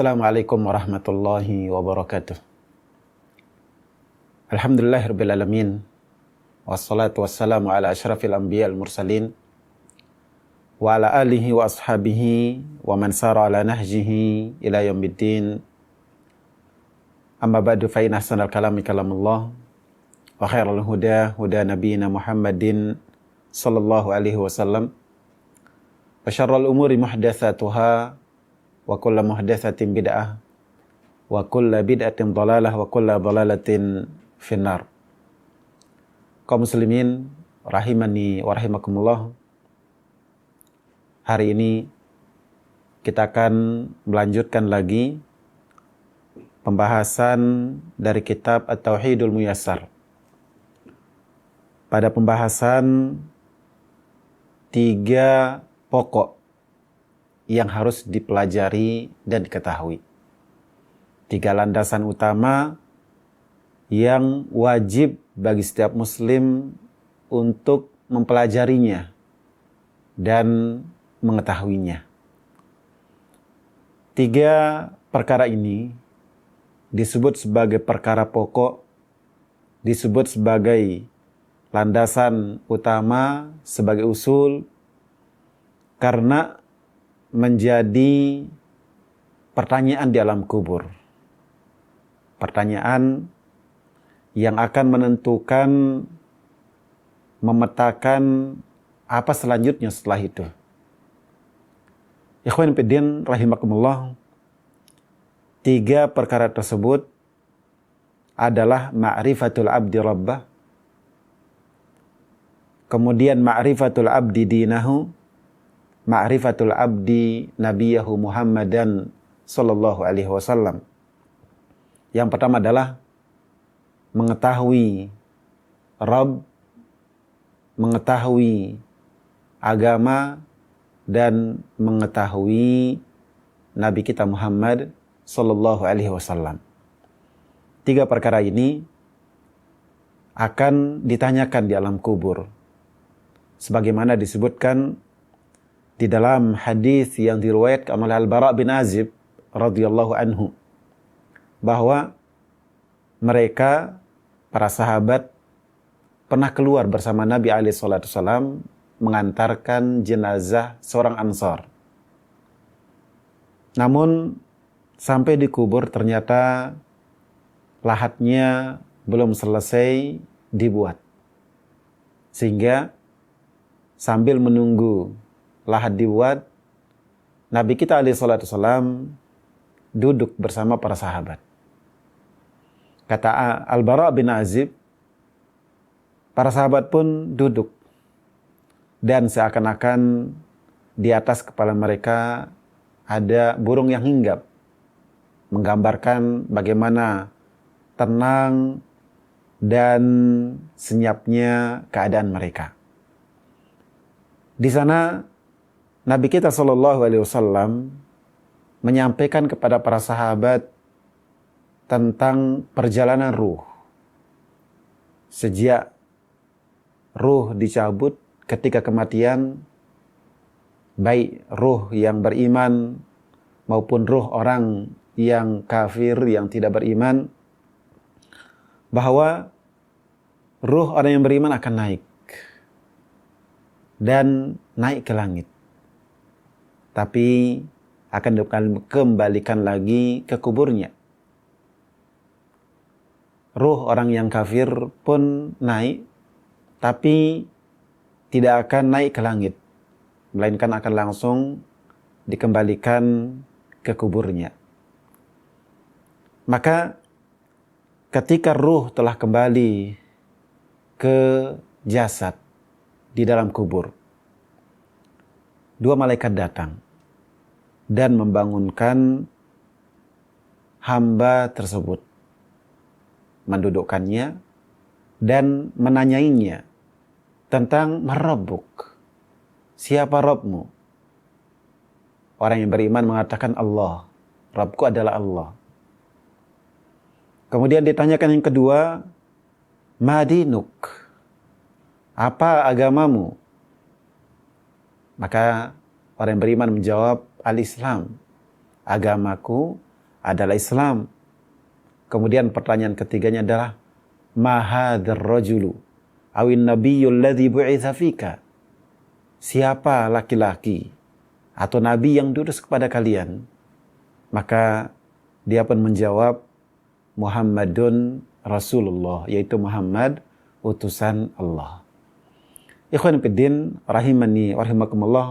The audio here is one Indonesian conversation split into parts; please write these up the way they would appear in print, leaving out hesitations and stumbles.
Assalamualaikum warahmatullahi wabarakatuh. Alhamdulillahirabbil alamin. Wassalatu wassalamu ala asyrafil anbiya'il mursalin wa ala alihi wa ashabihi wa man sara ala nahjihi ila yaumiddin. Amma ba'du, fa inna ahsanal kalami kalamullah wa khairal huda huda nabiyina Muhammadin sallallahu alaihi wasallam. Wa syarrul umuri muhdatsatuha wa kullu muhdatsatin bid'ah wa kullu bid'atin dhalalah wa kullu dhalalatin finnar. Kaum muslimin rahimani wa rahimakumullah. Hari ini kita akan melanjutkan lagi pembahasan dari kitab At-Tauhidul Muyassar. Pada pembahasan 3 pokok yang harus dipelajari dan diketahui. 3 landasan utama yang wajib bagi setiap muslim untuk mempelajarinya dan mengetahuinya. 3 perkara ini disebut sebagai perkara pokok, disebut sebagai landasan utama, sebagai usul, karena menjadi pertanyaan di alam kubur. Pertanyaan yang akan menentukan, memetakan apa selanjutnya setelah itu. Ikhwan fillah rahimakumullah, 3 perkara tersebut adalah ma'rifatul abdi rabbah, kemudian ma'rifatul abdi dinahu, ma'rifatul abdi nabiyahu Muhammadan sallallahu alaihi wasallam. Yang pertama adalah mengetahui Rabb, mengetahui agama, dan mengetahui Nabi kita Muhammad sallallahu alaihi wasallam. 3 perkara ini akan ditanyakan di alam kubur. Sebagaimana disebutkan di dalam hadis yang diriwayatkan oleh Al-Bara bin Azib radhiyallahu anhu, bahwa mereka, para sahabat, pernah keluar bersama Nabi alaihi salatu wasallam mengantarkan jenazah seorang Ansar. Namun sampai di kubur ternyata lahatnya belum selesai dibuat. Sehingga sambil menunggu lahat dibuat, Nabi kita alaihi salatu wasallam duduk bersama para sahabat. Kata Al-Bara bin Azib, para sahabat pun duduk, dan seakan-akan di atas kepala mereka ada burung yang hinggap, menggambarkan bagaimana tenang dan senyapnya keadaan mereka. Di sana Nabi kita sallallahu alaihi wasallam menyampaikan kepada para sahabat tentang perjalanan ruh. Sejak ruh dicabut ketika kematian, baik ruh yang beriman maupun ruh orang yang kafir, yang tidak beriman, bahwa ruh orang yang beriman akan naik dan naik ke langit, tapi akan dikembalikan lagi ke kuburnya. Ruh orang yang kafir pun naik, tapi tidak akan naik ke langit, melainkan akan langsung dikembalikan ke kuburnya. Maka ketika ruh telah kembali ke jasad di dalam kubur, 2 malaikat datang dan membangunkan hamba tersebut, mendudukkannya dan menanyainya tentang Rabbuk, siapa Rabbmu? Orang yang beriman mengatakan Allah, Rabbku adalah Allah. Kemudian ditanyakan yang kedua, Madinuk, apa agamamu? Maka orang yang beriman menjawab, Al-Islam, agamaku adalah Islam. Kemudian pertanyaan ketiganya adalah ma hadzal rajulu awin nabiyyul ladzi bu'itsa fika. Siapa laki-laki atau nabi yang diutus kepada kalian? Maka dia pun menjawab Muhammadun Rasulullah, yaitu Muhammad utusan Allah. Ikhwan fillah rahimani wa rahimakumullah.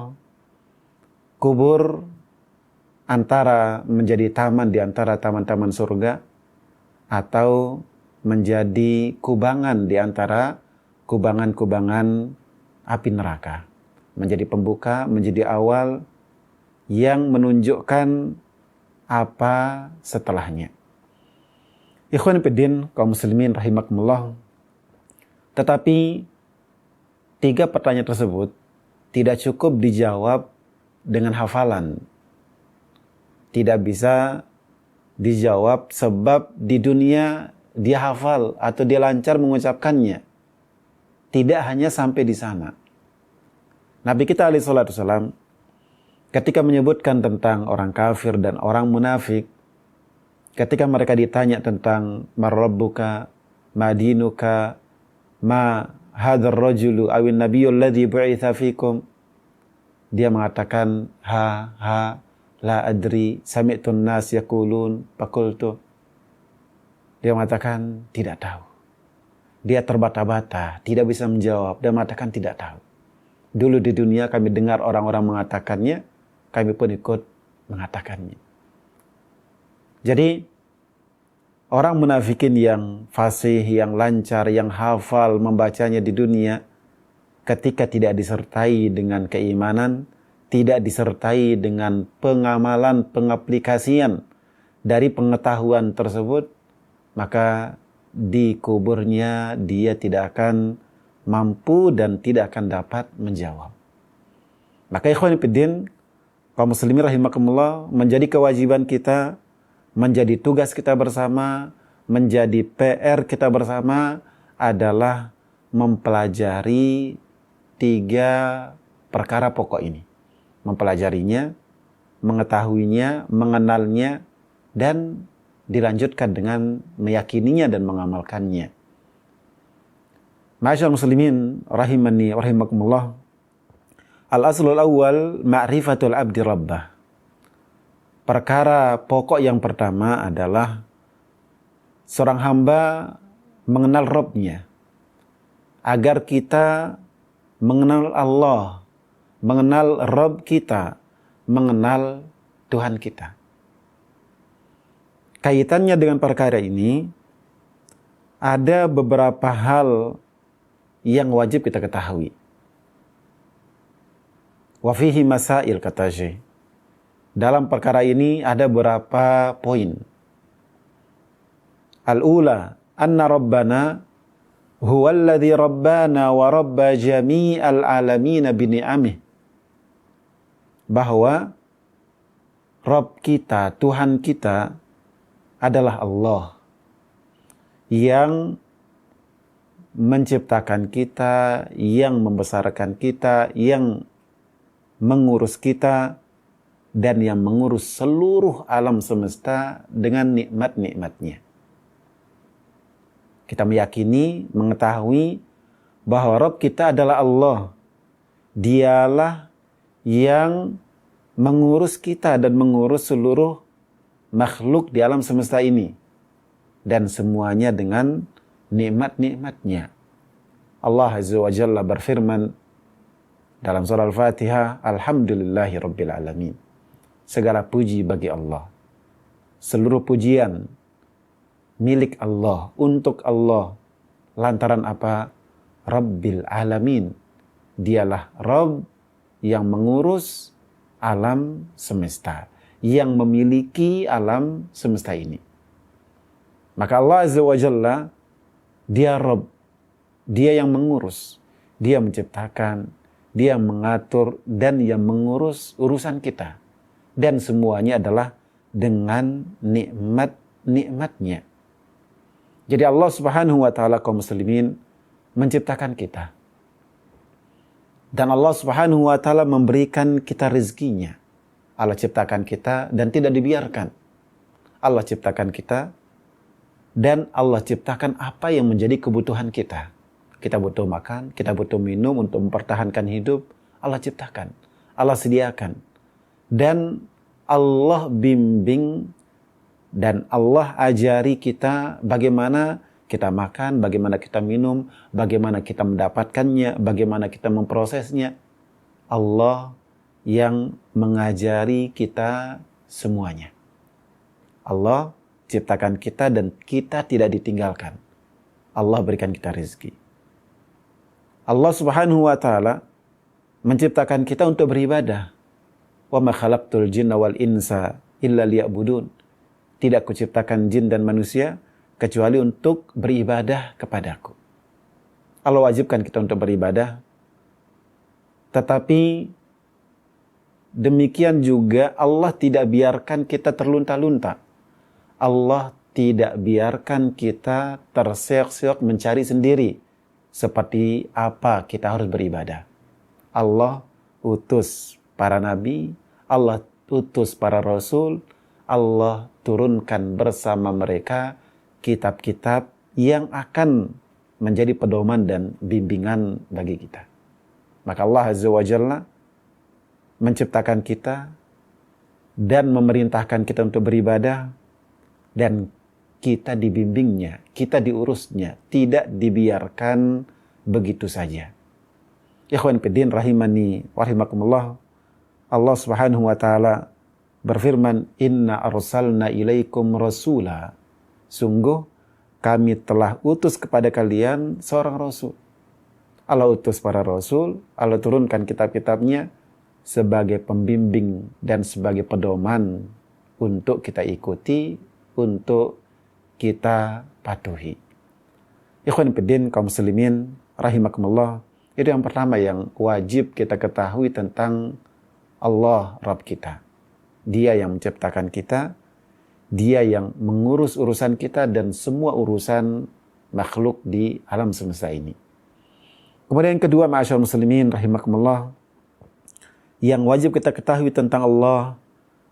Kubur antara menjadi taman di antara taman-taman surga atau menjadi kubangan di antara kubangan-kubangan api neraka. Menjadi pembuka, menjadi awal yang menunjukkan apa setelahnya. Ikhwan fillah kaum muslimin rahimakumullah. Tetapi 3 pertanyaan tersebut tidak cukup dijawab dengan hafalan. Tidak bisa dijawab sebab di dunia dia hafal atau dia lancar mengucapkannya. Tidak hanya sampai di sana. Nabi kita alaihi salatu wasallam ketika menyebutkan tentang orang kafir dan orang munafik, ketika mereka ditanya tentang marrabbuka, madinuka, ma hadzal rajulu awin nabiyyul ladzi bu'itsa fikum, dia mengatakan ha la adri sami'tun nas yaqulun faqultu. Dia mengatakan tidak tahu. Dia terbata-bata, tidak bisa menjawab dan mengatakan tidak tahu. Dulu di dunia kami dengar orang-orang mengatakannya, kami pun ikut mengatakannya. Jadi orang munafikin yang fasih, yang lancar, yang hafal membacanya di dunia, ketika tidak disertai dengan keimanan, tidak disertai dengan pengamalan, pengaplikasian dari pengetahuan tersebut, maka di kuburnya dia tidak akan mampu dan tidak akan dapat menjawab. Maka ikhwan fillah, kaum muslimin rahimakumullah, menjadi kewajiban kita, menjadi tugas kita bersama, menjadi PR kita bersama adalah mempelajari 3 perkara pokok ini. Mempelajarinya, mengetahuinya, mengenalnya, dan dilanjutkan dengan meyakininya dan mengamalkannya. Ma'asyiral muslimin rahimani wa rahimakumullah. Al-aslul awwal ma'rifatul abdi rabbah. Perkara pokok yang pertama adalah seorang hamba mengenal Rabb-nya. Agar kita mengenal Allah, mengenal Rabb kita, mengenal Tuhan kita. Kaitannya dengan perkara ini, ada beberapa hal yang wajib kita ketahui. Wa fihi masail, kata Syekh. Dalam perkara ini ada beberapa poin. Al-ula, anna Rabbana huwa alladhi rabbana wa rabba jami'al alamina bini'amih. Bahwa Rabb kita, Tuhan kita adalah Allah yang menciptakan kita, yang membesarkan kita, yang mengurus kita, dan yang mengurus seluruh alam semesta dengan nikmat-nikmatnya. Kita meyakini, mengetahui bahwa Rabb kita adalah Allah. Dialah yang mengurus kita dan mengurus seluruh makhluk di alam semesta ini. Dan semuanya dengan nikmat-nikmatnya. Allah Azza wa Jalla berfirman dalam surah Al-Fatihah, Alhamdulillahi Rabbil Alamin. Segala puji bagi Allah. Seluruh pujian milik Allah, untuk Allah. Lantaran apa? Rabbil Alamin. Dialah Rabb yang mengurus alam semesta, yang memiliki alam semesta ini. Maka Allah Azza wa Jalla, dia Rabb, dia yang mengurus, dia menciptakan, dia mengatur, dan yang mengurus urusan kita. Dan semuanya adalah dengan nikmat-nikmatnya. Jadi Allah Subhanahu wa ta'ala kaum muslimin menciptakan kita. Dan Allah Subhanahu wa ta'ala memberikan kita rezekinya. Allah ciptakan kita dan tidak dibiarkan. Allah ciptakan kita, dan Allah ciptakan apa yang menjadi kebutuhan kita. Kita butuh makan, kita butuh minum untuk mempertahankan hidup. Allah ciptakan, Allah sediakan. Dan Allah bimbing dan Allah ajari kita bagaimana kita makan, bagaimana kita minum, bagaimana kita mendapatkannya, bagaimana kita memprosesnya. Allah yang mengajari kita semuanya. Allah ciptakan kita dan kita tidak ditinggalkan. Allah berikan kita rezeki. Allah Subhanahu wa taala menciptakan kita untuk beribadah. Wa ma khalaqtul jinna wal insa illa liya'budun. Tidak kuciptakan jin dan manusia kecuali untuk beribadah kepadaku. Allah wajibkan kita untuk beribadah. Tetapi demikian juga Allah tidak biarkan kita terlunta-lunta. Allah tidak biarkan kita terseok-seok mencari sendiri seperti apa kita harus beribadah. Allah utus para nabi, Allah utus para rasul, Allah turunkan bersama mereka kitab-kitab yang akan menjadi pedoman dan bimbingan bagi kita. Maka Allah Azza wa Jalla menciptakan kita dan memerintahkan kita untuk beribadah, dan kita dibimbingnya, kita diurusnya, tidak dibiarkan begitu saja. Ikhwan fiddin rahimani wa rahimakumullah. Allah Subhanahu wa taala berfirman, "Inna arsalna ilaikum rasula." Sungguh kami telah utus kepada kalian seorang rasul. Allah utus para rasul, Allah turunkan kitab-kitabnya sebagai pembimbing dan sebagai pedoman untuk kita ikuti, untuk kita patuhi. Ikhwan fiddin kaum muslimin rahimakumullah, itu yang pertama yang wajib kita ketahui tentang Allah Rabb kita. Dia yang menciptakan kita, Dia yang mengurus urusan kita dan semua urusan makhluk di alam semesta ini. Kemudian yang kedua, ma'asyarul muslimin rahimakumullah, yang wajib kita ketahui tentang Allah,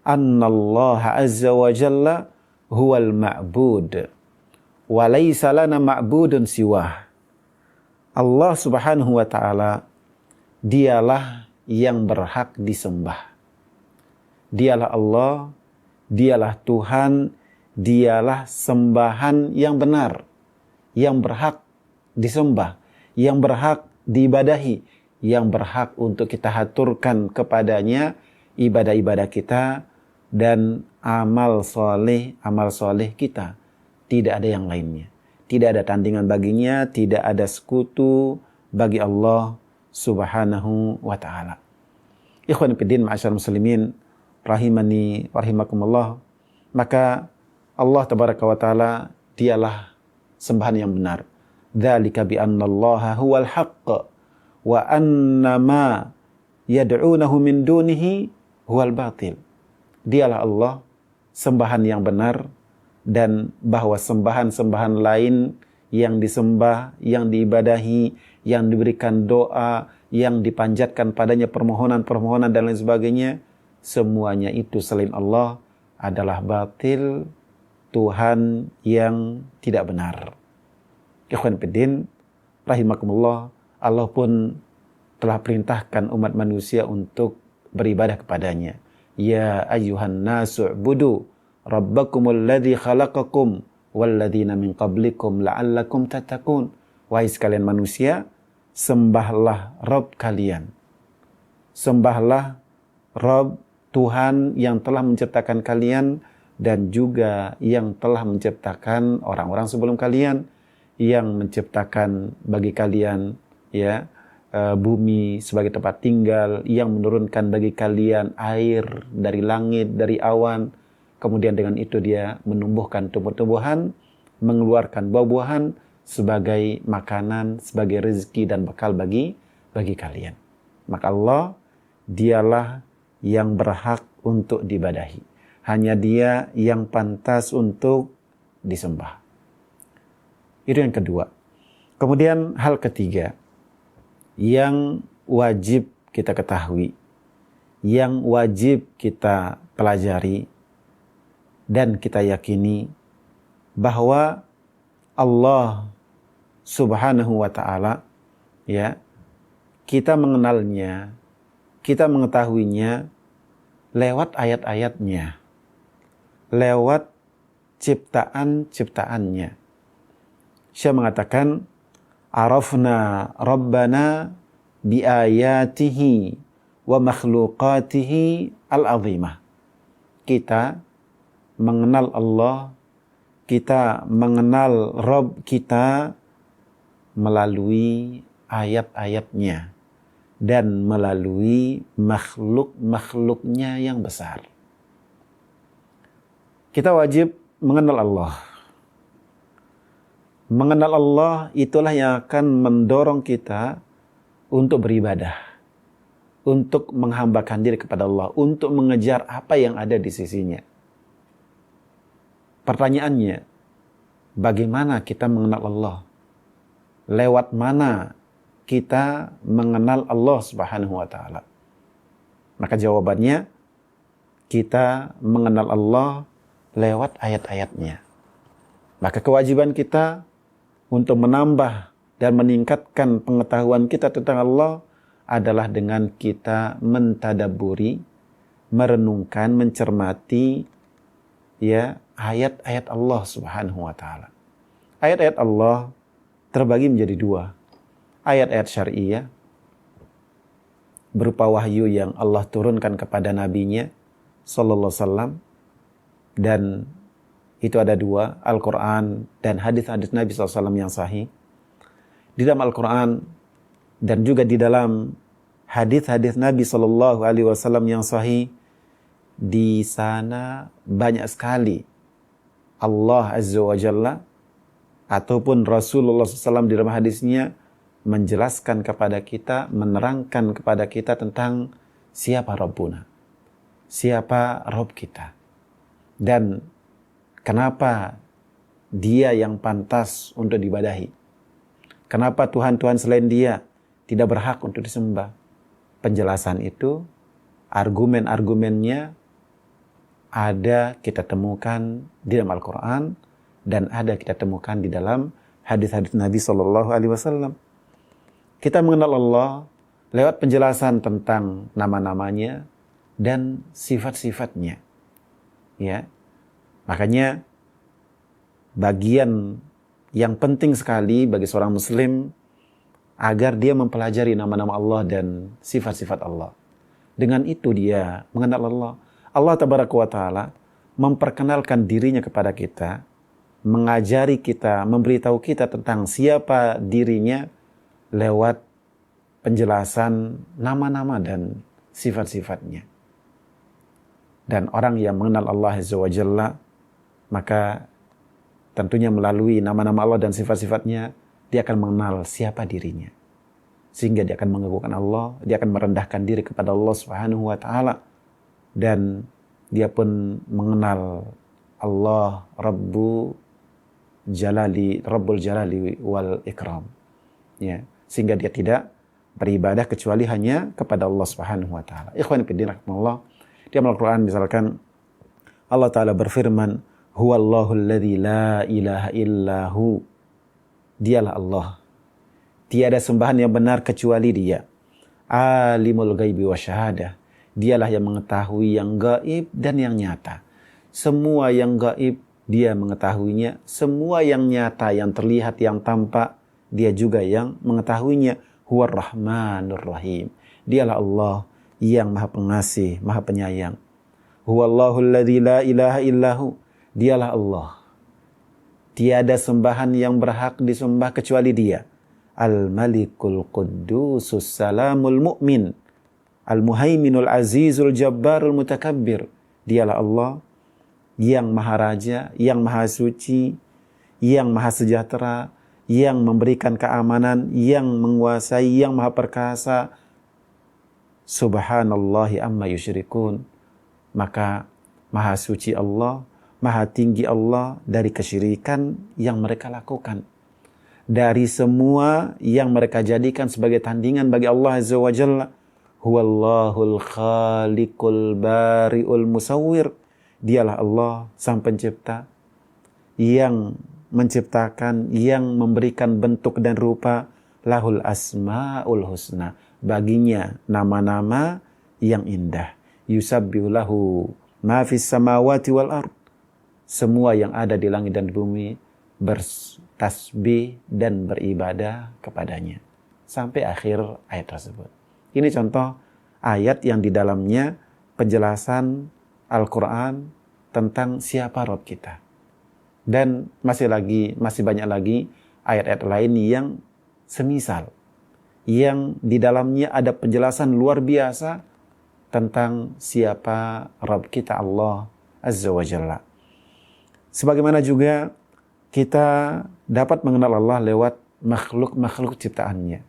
annallaha azza wa jalla huwal ma'bud wa laysa lana ma'budun siwah. Allah Subhanahu wa taala dialah yang berhak disembah. Dialah Allah, dialah Tuhan, dialah sembahan yang benar, yang berhak disembah, yang berhak diibadahi, yang berhak untuk kita haturkan kepadanya ibadah-ibadah kita dan amal soleh kita. Tidak ada yang lainnya. Tidak ada tandingan baginya, tidak ada sekutu bagi Allah Subhanahu wa ta'ala. Ikhwan fiddin ma'asyarul muslimin rahimani wa rahimakumullah. Maka Allah tabaraka wa ta'ala dialah sembahan yang benar. Dzalika bi annallaha huwal haqq wa annama yad'unahu min dunihi huwal batil. Dialah Allah, sembahan yang benar, dan bahwa sembahan-sembahan lain yang disembah, yang diibadahi, yang diberikan doa, yang dipanjatkan padanya permohonan-permohonan dan lain sebagainya, semuanya itu selain Allah adalah batil, Tuhan yang tidak benar. Ikhwan fiddin rahimakumullah, Allah pun telah perintahkan umat manusia untuk beribadah kepadanya. Ya ayyuhan nasu ubudu rabbakumul ladzi khalaqakum walladzina min qablikum la'allakum tattaqun. Wahai sekalian manusia, sembahlah Rabb kalian. Sembahlah Rabb Tuhan yang telah menciptakan kalian dan juga yang telah menciptakan orang-orang sebelum kalian, yang menciptakan bagi kalian bumi sebagai tempat tinggal, yang menurunkan bagi kalian air dari langit, dari awan. Kemudian dengan itu dia menumbuhkan tumbuh-tumbuhan, mengeluarkan buah-buahan sebagai makanan, sebagai rezeki dan bekal bagi kalian. Maka Allah dialah yang berhak untuk diibadahi. Hanya dia yang pantas untuk disembah. Itu yang kedua. Kemudian hal ketiga yang wajib kita ketahui, yang wajib kita pelajari, dan kita yakini bahwa Allah Subhanahu wa ta'ala, ya, kita mengenalnya, kita mengetahuinya lewat ayat-ayatnya, lewat ciptaan-ciptaannya. Syekh mengatakan, arafna rabbana biayatihi wa makhluqatihi al-azimah. Kita mengenal Allah, kita mengenal Rabb kita melalui ayat-ayatnya dan melalui makhluk-makhluknya yang besar. Kita wajib mengenal Allah. Mengenal Allah itulah yang akan mendorong kita untuk beribadah, untuk menghambakan diri kepada Allah, untuk mengejar apa yang ada di sisinya. Pertanyaannya, bagaimana kita mengenal Allah? Lewat mana kita mengenal Allah Subhanahu wa ta'ala? Maka jawabannya, kita mengenal Allah lewat ayat-ayatnya. Maka kewajiban kita untuk menambah dan meningkatkan pengetahuan kita tentang Allah adalah dengan kita mentadaburi, merenungkan, mencermati ya ayat-ayat Allah Subhanahu wa ta'ala. Ayat-ayat Allah terbagi menjadi dua. Ayat-ayat syariah berupa wahyu yang Allah turunkan kepada nabinya sallallahu alaihi wasallam, dan itu ada dua, Al-Quran dan hadis-hadis Nabi SAW yang sahih. Di dalam Al-Quran dan juga di dalam hadis-hadis Nabi SAW yang sahih, di sana banyak sekali Allah Azza wa Jalla ataupun Rasulullah SAW di dalam hadisnya menjelaskan kepada kita, menerangkan kepada kita tentang siapa Rabbuna, siapa Rabb kita, dan kenapa dia yang pantas untuk diibadahi. Kenapa Tuhan-Tuhan selain dia tidak berhak untuk disembah. Penjelasan itu, argumen-argumennya ada kita temukan di dalam Al-Quran dan ada kita temukan di dalam hadis-hadis Nabi SAW. Kita mengenal Allah lewat penjelasan tentang nama-namanya dan sifat-sifatnya. Ya. Makanya bagian yang penting sekali bagi seorang muslim agar dia mempelajari nama-nama Allah dan sifat-sifat Allah. Dengan itu dia mengenal Allah. Allah Tabaraka wa Ta'ala memperkenalkan dirinya kepada kita, mengajari kita, memberitahu kita tentang siapa dirinya lewat penjelasan nama-nama dan sifat-sifatnya. Dan orang yang mengenal Allah Azza wa Jalla, maka tentunya melalui nama-nama Allah dan sifat-sifatnya, dia akan mengenal siapa dirinya. Sehingga dia akan mengagungkan Allah, dia akan merendahkan diri kepada Allah Subhanahu wa ta'ala. Dan dia pun mengenal Allah Rabbul Jalali wal Ikram. Ya, sehingga dia tidak beribadah kecuali hanya kepada Allah Subhanahu wa ta'ala. Ikhwan fillah rahimakumullah. Di Al-Quran misalkan Allah Ta'ala berfirman, Huwallahu alladzi la ilaha illahu. Dialah Allah. Tiada sembahan yang benar kecuali dia. Alimul ghaibi wa syahadah. Dialah yang mengetahui yang gaib dan yang nyata. Semua yang gaib dia mengetahuinya. Semua yang nyata, yang terlihat, yang tampak, dia juga yang mengetahuinya. Huwar Rahmanur Rahim. Dialah Allah yang maha pengasih, maha penyayang. Huwallahu alladzi la ilaha illahu. Dialah Allah. Tiada sembahan yang berhak disembah kecuali dia. Al-Malikul Quddusus Salamul Mu'min. Al-Muhaiminul Azizul Jabbarul Mutakabbir. Dialah Allah yang maha raja, yang maha suci, yang maha sejahtera, yang memberikan keamanan, yang menguasai, yang maha perkasa. Subhanallahi amma yusyrikun. Maka maha suci Allah, maha tinggi Allah dari kesyirikan yang mereka lakukan. Dari semua yang mereka jadikan sebagai tandingan bagi Allah Azza wa Jalla. Huwallahul khaliqul bari'ul musawwir. Dialah Allah Sang Pencipta yang menciptakan, yang memberikan bentuk dan rupa. Lahul asmaul husna. Baginya nama-nama yang indah. Yusabbihu lahu ma fis samawati wal ard. Semua yang ada di langit dan di bumi bertasbih dan beribadah kepadanya. Sampai akhir ayat tersebut. Ini contoh ayat yang di dalamnya penjelasan Al-Quran tentang siapa Rabb kita. Dan masih banyak lagi ayat-ayat lain yang semisal, yang di dalamnya ada penjelasan luar biasa tentang siapa Rabb kita, Allah Azza wa Jalla. Sebagaimana juga kita dapat mengenal Allah lewat makhluk-makhluk ciptaannya.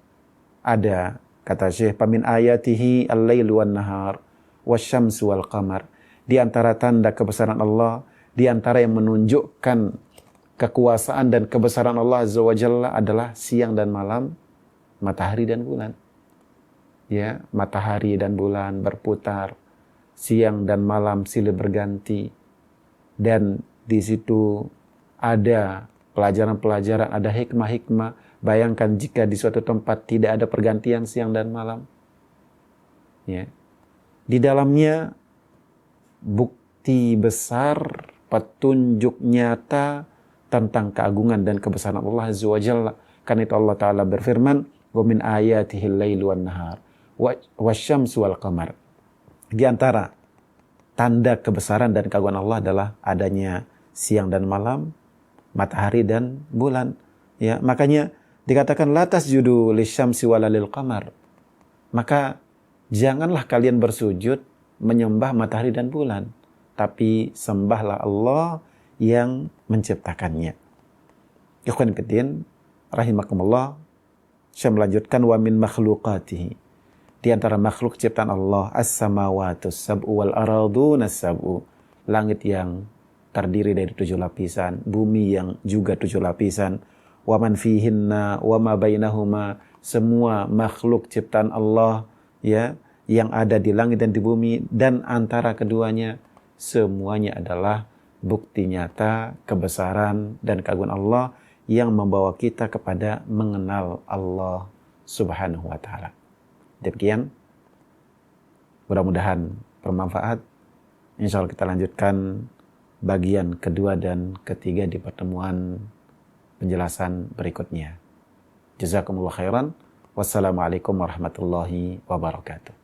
Ada, kata Syekh, pamin ayatihi al-lailu wan nahar wasyamsu wal qamar. Di antara tanda kebesaran Allah, di antara yang menunjukkan kekuasaan dan kebesaran Allah Azza wa Jalla adalah siang dan malam, matahari dan bulan. Ya, matahari dan bulan berputar, siang dan malam silih berganti. Dan di situ ada pelajaran-pelajaran, ada hikmah-hikmah. Bayangkan jika di suatu tempat tidak ada pergantian siang dan malam. Ya. Di dalamnya bukti besar, petunjuk nyata tentang keagungan dan kebesaran Allah Azza wa Jalla. Karena itu Allah Ta'ala berfirman, wa min ayatihil lailu wan nahar wasyamsu wal qamar. Di antara tanda kebesaran dan keagungan Allah adalah adanya siang dan malam, matahari dan bulan. Ya, makanya dikatakan la tasjudu lisyamsi wala lil qamar. Maka janganlah kalian bersujud menyembah matahari dan bulan, tapi sembahlah Allah yang menciptakannya. Ikhwan fillah rahimakumullah, saya melanjutkan wa min makhluqatihi. Di antara makhluk ciptaan Allah, as-samawatus sab'u wal aradunas sab'u. Langit yang terdiri dari 7 lapisan, bumi yang juga 7 lapisan, wa man fihinna wa ma bainahuma. Semua makhluk ciptaan Allah, ya, yang ada di langit dan di bumi dan antara keduanya, semuanya adalah bukti nyata kebesaran dan keagungan Allah yang membawa kita kepada mengenal Allah Subhanahu wa Ta'ala. Demikian, mudah-mudahan bermanfaat. Insya Allah kita lanjutkan bagian kedua dan ketiga di pertemuan penjelasan berikutnya. Jazakumullah khairan. Wassalamualaikum warahmatullahi wabarakatuh.